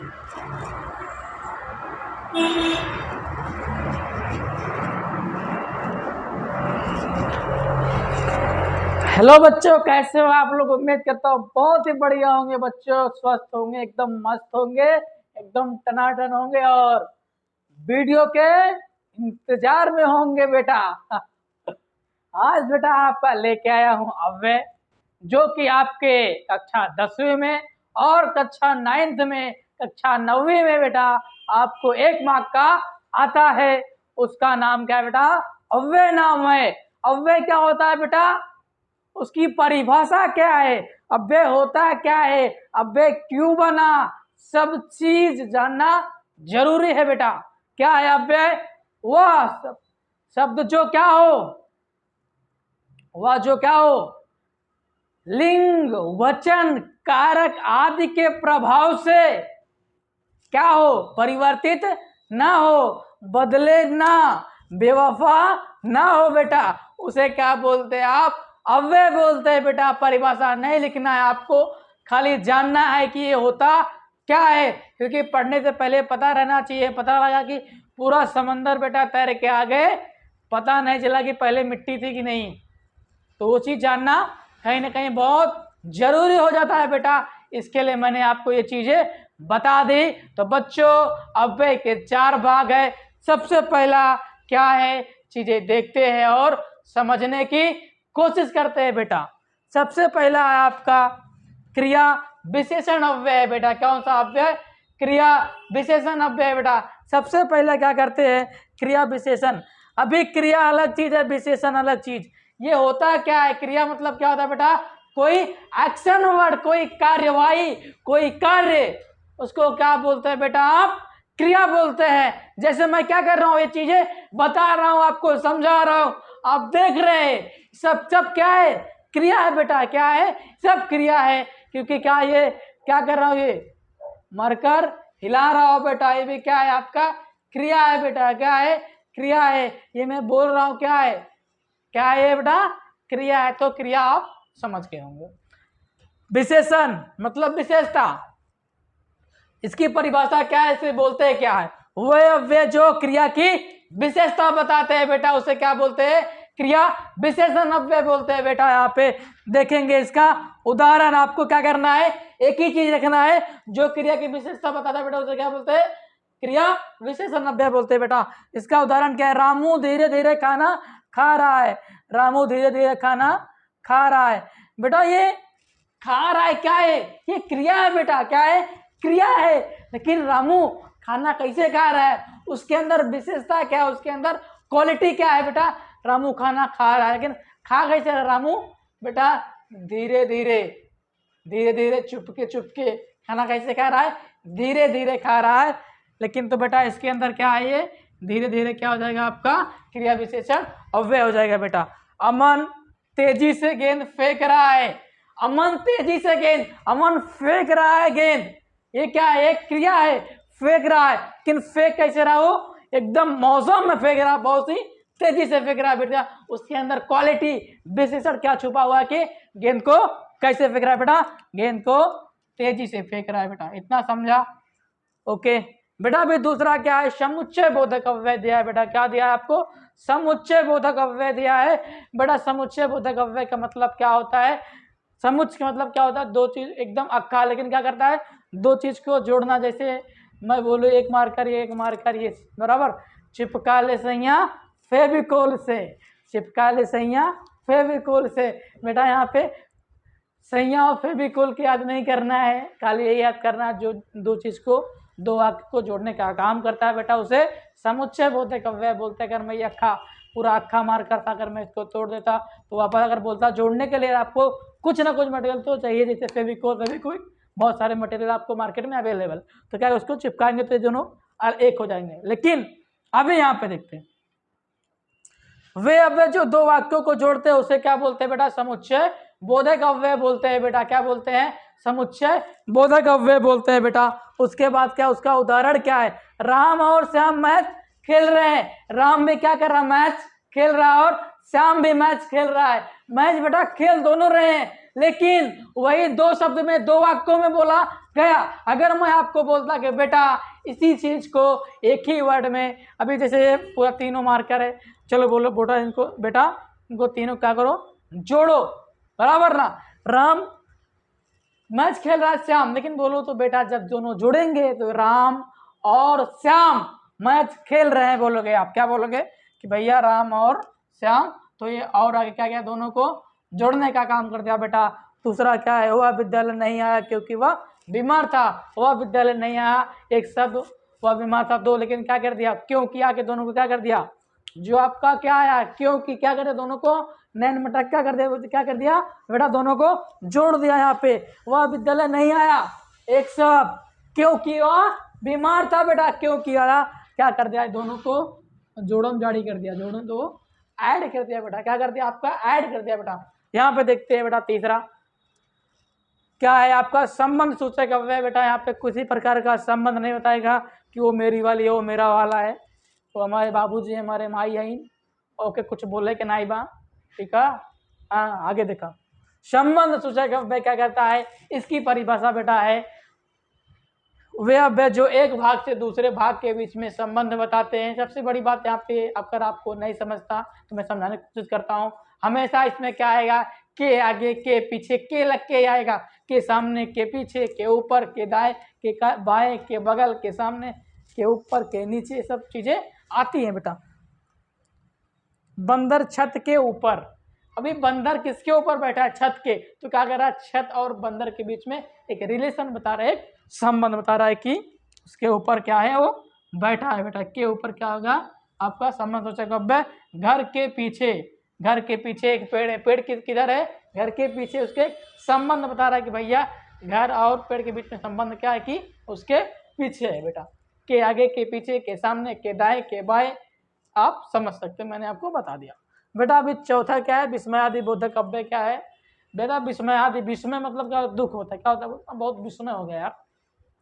Hello बच्चों, कैसे हो आप लोग? उम्मीद करता हूँ बहुत ही बढ़िया होंगे बच्चों, स्वस्थ होंगे, एकदम मस्त होंगे, एकदम टनाटन होंगे और वीडियो के इंतजार में होंगे बेटा। आज बेटा आपका लेके आया हूँ अव्यय, जो कि आपके कक्षा 10वीं में और कक्षा 9th में, कक्षा 9वीं में बेटा आपको 1 मार्क का आता है। उसका नाम क्या है बेटा? अव्यय नाम है। अव्यय क्या होता है बेटा? उसकी परिभाषा क्या है? अव्यय होता क्या है? अव्यय क्यों बना? सब चीज जानना जरूरी है बेटा। क्या है अव्यय? वह शब्द जो क्या हो, वह जो क्या हो, लिंग, वचन, कारक आदि के प्रभाव से क्या हो, परिवर्तित ना हो, बदले ना, बेवफा ना हो बेटा, उसे क्या बोलते हैं आप? अव्यय बोलते हैं बेटा। परिभाषा नहीं लिखना है आपको, खाली जानना है कि ये होता क्या है, क्योंकि पढ़ने से पहले पता रहना चाहिए। पता लगा कि पूरा समंदर बेटा तैर के आ गए, पता नहीं चला कि पहले मिट्टी थी कि नहीं, तो वो चीज जानना कहीं ना कहीं बहुत जरूरी हो जाता है बेटा। इसके लिए मैंने आपको ये चीजें बता दी। तो बच्चों, अव्यय के 4 भाग है। सबसे पहला क्या है, चीजें देखते हैं और समझने की कोशिश करते हैं बेटा। सबसे पहला है आपका क्रिया विशेषण अव्यय है बेटा। कौन सा अव्यय? क्रिया विशेषण अव्यय है बेटा। सबसे पहले क्या करते हैं? क्रिया विशेषण। अभी क्रिया अलग चीज है, विशेषण अलग चीज। ये होता क्या है? क्रिया मतलब क्या होता है बेटा? कोई एक्शन वर्ड, कोई कार्यवाही, कोई कार्य, उसको क्या बोलते हैं बेटा? आप क्रिया बोलते हैं। जैसे मैं क्या कर रहा हूं, ये चीजें बता रहा हूं, आपको समझा रहा हूं, आप देख रहे हैं, सब सब क्या है? क्रिया है बेटा। क्या है? सब क्रिया है। क्योंकि क्या ये क्या कर रहा हूं, ये मरकर हिला रहा हूं बेटा, ये भी क्या है? आपका क्रिया है बेटा। क्या है? क्रिया है। ये मैं बोल रहा हूं क्या है? क्या है बेटा? क्रिया है। तो क्रिया आप समझ गए होंगे। विशेषण मतलब विशेषता। इसकी परिभाषा क्या है, इसे बोलते हैं क्या है? वे जो क्रिया की विशेषता बताते हैं बेटा, उसे क्या बोलते हैं? क्रिया विशेषण अव्यय बोलते हैं बेटा। यहाँ पे देखेंगे इसका उदाहरण। आपको क्या करना है? एक ही चीज रखना है, जो क्रिया की विशेषता बताता है बेटा, उसे क्या बोलते हैं? क्रिया विशेषण अव्यय बोलते हैं बेटा। इसका उदाहरण क्या है? रामू धीरे धीरे खाना खा रहा है। रामू धीरे धीरे खाना खा रहा है बेटा। ये खा रहा है क्या है? ये क्रिया है बेटा। क्या है? क्रिया है। लेकिन रामू खाना कैसे खा रहा है, उसके अंदर विशेषता क्या है, उसके अंदर क्वालिटी क्या है बेटा? रामू खाना खा रहा है, लेकिन खा कैसे रहा रामू बेटा? धीरे धीरे, धीरे धीरे, चुपके चुपके खाना कैसे खा रहा है? धीरे धीरे खा रहा है। लेकिन तो बेटा इसके अंदर क्या है? ये धीरे धीरे क्या हो जाएगा आपका? क्रिया विशेषण अव्यय हो जाएगा बेटा। अमन तेजी से गेंद फेंक रहा है। अमन तेजी से गेंद, अमन फेंक रहा है गेंद, ये क्या है? एक क्रिया है, फेंक रहा है। लेकिन फेंक कैसे रहा? वो एकदम मौसम में फेंक रहा, बहुत ही तेजी से फेंक रहा है बेटा। उसके अंदर क्वालिटी विशेषण क्या छुपा हुआ है कि गेंद को कैसे फेंक रहा है बेटा? गेंद को तेजी से फेंक रहा है बेटा। इतना समझा? ओके बेटा। अभी दूसरा क्या है? समुच्चय बोधक अव्यय दिया है बेटा। क्या दिया है आपको? समुच्चय बोधक अव्यय दिया है बेटा। समुच्चय बोधक अव्यय का मतलब क्या होता है? समुच्चय का मतलब क्या होता है? दो चीज एकदम अक्खा, लेकिन क्या करता है? दो चीज को जोड़ना। जैसे मैं बोलूँ एक मार्कर ये, एक मार्कर ये, बराबर। चिपका ले सैया फेविकोल से, चिपका ले सैया फेविकोल से बेटा। यहाँ पे सैया और फेविकोल की याद नहीं करना है, खाली यही याद करना है जो दो चीज को, दो वाक्य को जोड़ने का काम करता है बेटा, उसे समुच्चय बोधक अव्यय बोलते हैं। अगर मैं ये अक्खा पूरा अक्खा मार करता, अगर मैं इसको तोड़ देता तो वापस अगर बोलता जोड़ने के लिए आपको कुछ ना कुछ मटेरियल तो चाहिए, जैसे फेविकोल, फेविक्विक, बहुत सारे मटेरियल आपको मार्केट में अवेलेबल, तो क्या उसको चिपकाएंगे तो दोनों एक हो जाएंगे। लेकिन अभी यहाँ पे देखते हैं, वे अव्यय जो दो वाक्यों को जोड़ते हैं उसे क्या बोलते हैं बेटा? समुच्चय बोधक अव्यय बोलते हैं बेटा। क्या बोलते हैं? समुच्चय बोधक अव्यय बोलते हैं बेटा। उसके बाद क्या, उसका उदाहरण क्या है? राम और श्याम मैच खेल रहे हैं। राम भी क्या कर रहा? मैच खेल रहा है, और श्याम भी मैच खेल रहा है। मैच बेटा खेल दोनों रहे हैं, लेकिन वही दो शब्द में दो वाक्यों में बोला गया। अगर मैं आपको बोलता कि बेटा इसी चीज को एक ही वर्ड में, अभी जैसे पूरा तीनों मार्कर है, चलो बोलो बेटा इनको, बेटा इनको तीनों क्या करो, जोड़ो, बराबर ना। राम मैच खेल रहा है श्याम, लेकिन बोलो तो बेटा जब दोनों जुड़ेंगे तो राम और श्याम मैच खेल रहे हैं बोलोगे आप, क्या बोलोगे कि भैया राम और श्याम। तो ये और आगे क्या क्या, दोनों को जोड़ने का काम कर दिया बेटा। दूसरा क्या है, वह विद्यालय नहीं आया क्योंकि वह बीमार था, वह विद्यालय नहीं आया एक शब्द, वह बीमार था दो, लेकिन क्या कर दिया, क्योंकि आके दोनों को क्या कर दिया, जो आपका क्या आया क्योंकि क्या कर दिया, दोनों को नैन मटक क्या कर दिया, क्या कर दिया बेटा, दोनों को जोड़ दिया। यहाँ पे वह विद्यालय नहीं आया एक शब्द, क्योंकि वह बीमार था बेटा, क्योंकि आया क्या कर दिया, दोनों को जोड़म जाड़ी कर दिया, जोड़ो तो ऐड कर दिया बेटा, क्या कर दिया आपका, ऐड कर दिया बेटा। यहाँ पे देखते हैं बेटा तीसरा क्या है आपका, संबंध सूचक अव्यय बेटा। यहाँ पे किसी प्रकार का संबंध नहीं बताएगा कि वो मेरी वाली है वो मेरा वाला है, तो हमारे बाबूजी हमारे माई है, ओके कुछ बोले कि नहीं बा, ठीक है। हाँ आगे देखा, संबंध सूचक अव्यय क्या कहता है, इसकी परिभाषा बेटा है वे अव्यय जो एक भाग से दूसरे भाग के बीच में संबंध बताते हैं। सबसे बड़ी बात यहाँ पे, अगर आपको नहीं समझता तो मैं समझाने की कोशिश करता हूँ। हमेशा इसमें क्या आएगा, के आगे के पीछे के लग के आएगा, के सामने के पीछे, के ऊपर के दाएं, के बाएं, के बगल, के सामने, के ऊपर, के नीचे, सब चीजें आती हैं बेटा। बंदर छत के ऊपर, अभी बंदर किसके ऊपर बैठा है, छत के, तो क्या कर रहा है, छत और बंदर के बीच में एक रिलेशन बता रहा है, एक संबंध बता रहा है कि उसके ऊपर क्या है, वो बैठा है बेटा। के ऊपर क्या होगा आपका संबंध सूचक अव्यय, घर के पीछे, घर के पीछे एक पेड़ है, पेड़ किधर है, घर के पीछे, उसके संबंध बता रहा है कि भैया घर और पेड़ के बीच में संबंध क्या है कि उसके पीछे है बेटा। के आगे, के पीछे, के सामने, के दाएं, के बाएं, आप समझ सकते हैं, मैंने आपको बता दिया बेटा। अभी चौथा क्या है, विस्मयादि बोधक अव्यय क्या है बेटा, विस्मयादि, विस्मय मतलब क्या, दुख होता है, क्या होता है, बहुत विस्मय हो गया यार,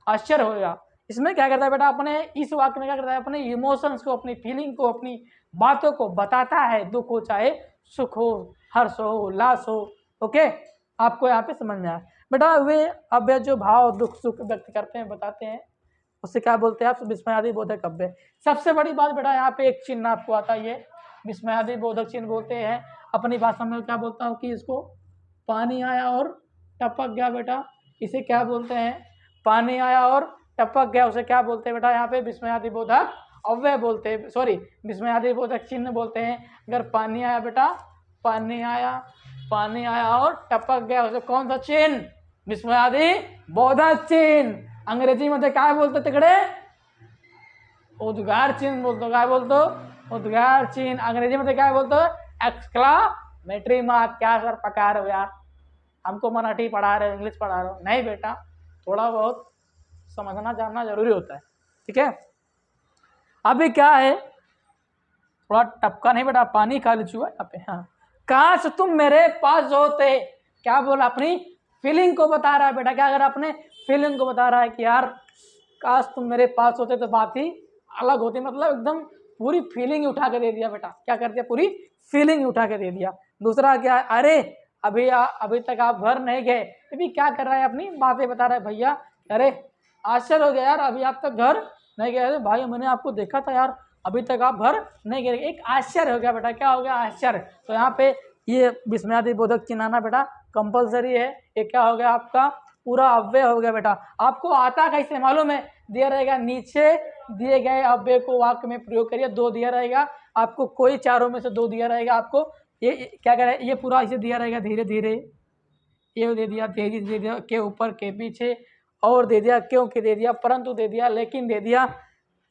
आश्चर्य हो गया। इसमें क्या करता है बेटा, अपने इस वाक्य में क्या करता है, अपने इमोशंस को, अपनी फीलिंग को, अपनी बातों को बताता है, दुख हो चाहे सुख हो, हर्ष हो, उल्लास हो, ओके, आपको यहाँ पे समझ में आया बेटा। वे अव्यय जो भाव दुख सुख व्यक्त करते हैं, बताते हैं, उससे क्या बोलते हैं आप, विस्मयादि बोधक अव्यय। सबसे बड़ी बात बेटा यहाँ पे एक चिन्ह आपको आता है, ये विस्मयादि बोधक चिन्ह बोलते हैं। अपनी भाषा में क्या बोलता हूँ कि इसको पानी आया और टपक गया बेटा, इसे क्या बोलते हैं, पानी आया और टपक गया, उसे क्या बोलते हैं बेटा, यहाँ पे विस्मयादि बोधक अव्यय बोलते हैं, सॉरी विस्मयादि बोधक चिन्ह बोलते हैं। अगर पानी आया बेटा, पानी आया और टपक गया, उसे कौन सा चिन्ह, विस्मयादि बोधक चिन्ह। अंग्रेजी मध्ये काय बोलतो तिकडे, उद्गार चिन्ह बोलतो, काय बोलतो, उद्गार चिन्ह। अंग्रेजी मध्ये काय बोलतो, एक्सक्लामेटरी मार्क। क्या सर पका रहे हो यार, हमको मराठी पढ़ा रहे हो, इंग्लिश पढ़ा रहे हो, नहीं बेटा, थोड़ा बहुत समझना जानना जरूरी होता है, ठीक है। अभी क्या है, थोड़ा टपका नहीं बेटा, पानी खा लीजिए यहाँ पे। हाँ, काश तुम मेरे पास होते, क्या बोला, अपनी फीलिंग को बता रहा है बेटा, क्या कर अपने फीलिंग को बता रहा है कि यार काश तुम मेरे पास होते तो बात ही अलग होती, मतलब एकदम पूरी फीलिंग उठा के दे दिया बेटा, क्या कर दिया, पूरी फीलिंग उठा के दे दिया। दूसरा क्या है, अरे अभी तक आप घर नहीं गए, अभी क्या कर रहा है, अपनी बातें बता रहा है भैया, अरे आश्चर्य हो गया यार, अभी आप तक घर नहीं गए भाई, मैंने आपको देखा था यार, अभी तक आप घर नहीं गए, एक आश्चर्य हो गया बेटा, क्या हो गया, आश्चर्य। तो यहाँ पे ये विस्मयादि बोधक चिन्ह आना बेटा कंपलसरी है। ये क्या हो गया आपका, पूरा अव्यय हो गया बेटा। आपको आता कैसे मालूम है, दिया रहेगा नीचे दिए गए अव्यय को वाक्य में प्रयोग करिए, दो दिया रहेगा आपको, कोई चारों में से दो दिया रहेगा आपको। ये क्या कह रहा है, ये पूरा इसे दिया रहेगा धीरे धीरे, ये दे दिया, तेजी दे दिया, के ऊपर के पीछे, और दे दिया, क्योंकि दे दिया, परंतु दे दिया, लेकिन दे दिया,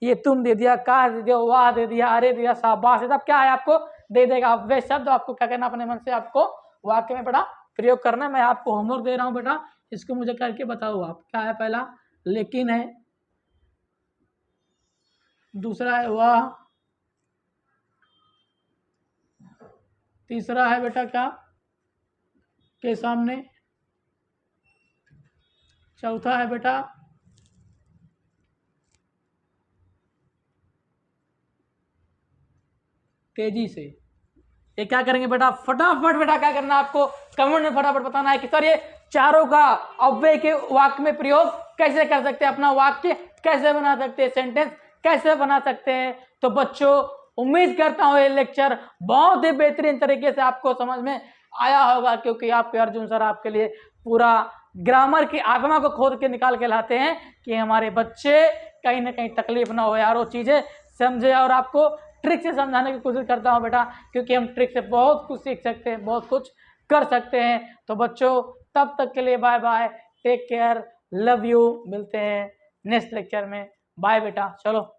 ये तुम दे दिया, कहा दे दिया, वाह दे दिया, अरे दे दिया, शाबाश, सब क्या है आपको दे देगा। अव्यय शब्द आपको क्या करना, अपने मन से आपको वाक्य में बेटा प्रयोग करना। मैं आपको होमवर्क दे रहा हूँ बेटा, इसको मुझे करके बताओ आप। क्या है, पहला लेकिन है, दूसरा है वह, तीसरा है बेटा क्या, के सामने, चौथा है बेटा तेजी से। ये क्या करेंगे बेटा, फटाफट बेटा क्या करना आपको कमेंट में फटाफट बताना है कि सर ये चारों का अव्यय के वाक्य में प्रयोग कैसे कर सकते हैं, अपना वाक्य कैसे बना सकते हैं, सेंटेंस कैसे बना सकते हैं। तो बच्चों उम्मीद करता हूँ ये लेक्चर बहुत ही बेहतरीन तरीके से आपको समझ में आया होगा, क्योंकि आपके अर्जुन सर आपके लिए पूरा ग्रामर की आत्मा को खोद के निकाल के लाते हैं कि हमारे बच्चे कहीं ना कहीं तकलीफ ना हो यार, वो चीज़ें समझे। और आपको ट्रिक से समझाने की कोशिश करता हूँ बेटा, क्योंकि हम ट्रिक से बहुत कुछ सीख सकते हैं, बहुत कुछ कर सकते हैं। तो बच्चों तब तक के लिए bye bye, take care, love you, मिलते हैं नेक्स्ट लेक्चर में। बाय बेटा, चलो।